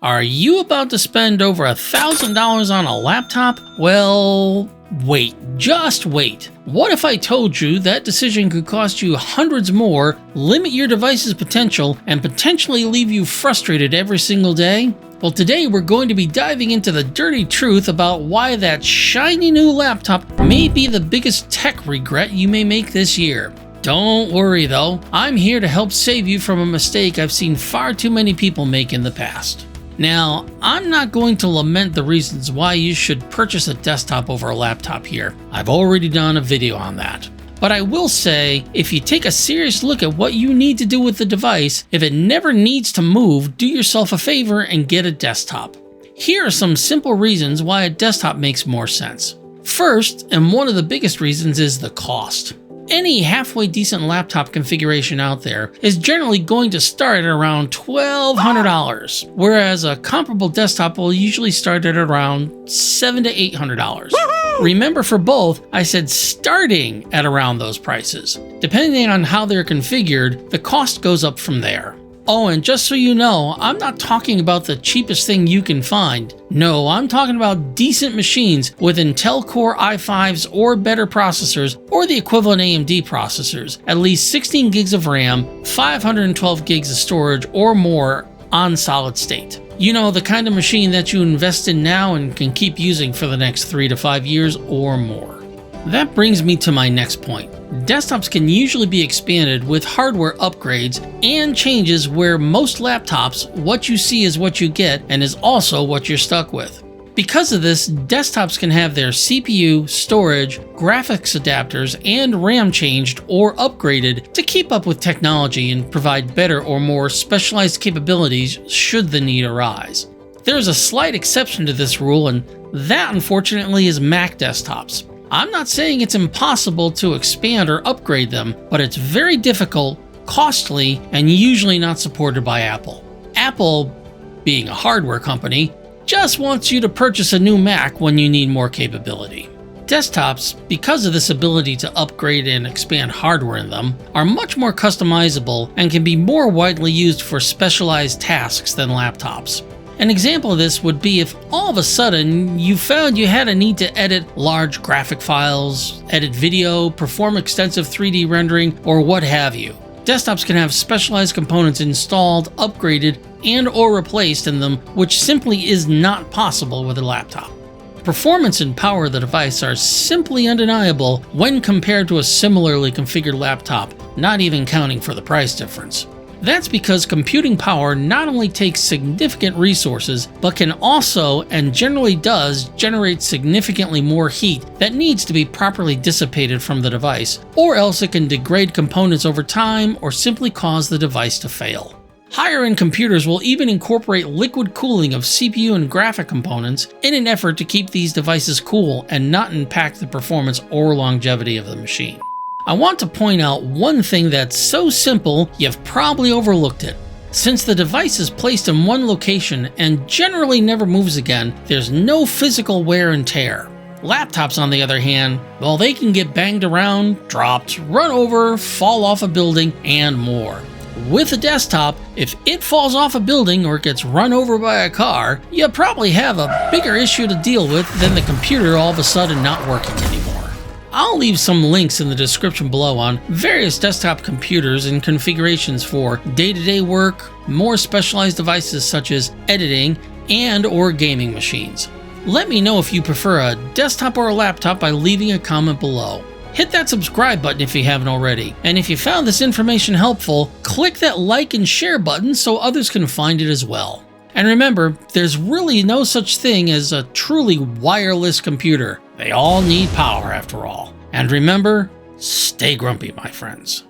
Are you about to spend over $1,000 on a laptop? Well, wait, just wait. What if I told you that decision could cost you hundreds more, limit your device's potential, and potentially leave you frustrated every single day? Well, today we're going to be diving into the dirty truth about why that shiny new laptop may be the biggest tech regret you may make this year. Don't worry though, I'm here to help save you from a mistake I've seen far too many people make in the past. Now, I'm not going to lament the reasons why you should purchase a desktop over a laptop here. I've already done a video on that. But I will say, if you take a serious look at what you need to do with the device, if it never needs to move, do yourself a favor and get a desktop. Here are some simple reasons why a desktop makes more sense. First, and one of the biggest reasons, is the cost. Any halfway decent laptop configuration out there is generally going to start at around $1,200, whereas a comparable desktop will usually start at around $700 to $800. Remember, for both, I said starting at around those prices. Depending on how they're configured, the cost goes up from there. Oh, and just so you know, I'm not talking about the cheapest thing you can find. No, I'm talking about decent machines with Intel Core i5s or better processors, or the equivalent AMD processors, at least 16 gigs of RAM, 512 gigs of storage or more on solid state. You know, the kind of machine that you invest in now and can keep using for the next 3 to 5 years or more. That brings me to my next point. Desktops can usually be expanded with hardware upgrades and changes where most laptops, what you see is what you get and is also what you're stuck with. Because of this, desktops can have their CPU, storage, graphics adapters, and RAM changed or upgraded to keep up with technology and provide better or more specialized capabilities should the need arise. There is a slight exception to this rule, and that unfortunately is Mac desktops. I'm not saying it's impossible to expand or upgrade them, but it's very difficult, costly, and usually not supported by Apple. Apple, being a hardware company, just wants you to purchase a new Mac when you need more capability. Desktops, because of this ability to upgrade and expand hardware in them, are much more customizable and can be more widely used for specialized tasks than laptops. An example of this would be if all of a sudden you found you had a need to edit large graphic files, edit video, perform extensive 3D rendering, or what have you. Desktops can have specialized components installed, upgraded, and or replaced in them, which simply is not possible with a laptop. Performance and power of the device are simply undeniable when compared to a similarly configured laptop, not even counting for the price difference. That's because computing power not only takes significant resources, but can also, and generally does, generate significantly more heat that needs to be properly dissipated from the device, or else it can degrade components over time or simply cause the device to fail. Higher-end computers will even incorporate liquid cooling of CPU and graphic components in an effort to keep these devices cool and not impact the performance or longevity of the machine. I want to point out one thing that's so simple you've probably overlooked it. Since the device is placed in one location and generally never moves again, there's no physical wear and tear. Laptops, on the other hand, well, they can get banged around, dropped, run over, fall off a building, and more. With a desktop, if it falls off a building or gets run over by a car, you probably have a bigger issue to deal with than the computer all of a sudden not working anymore. I'll leave some links in the description below on various desktop computers and configurations for day-to-day work, more specialized devices such as editing and or gaming machines. Let me know if you prefer a desktop or a laptop by leaving a comment below. Hit that subscribe button if you haven't already, and if you found this information helpful, click that like and share button so others can find it as well. And remember, there's really no such thing as a truly wireless computer. They all need power after all. And remember, stay grumpy, my friends.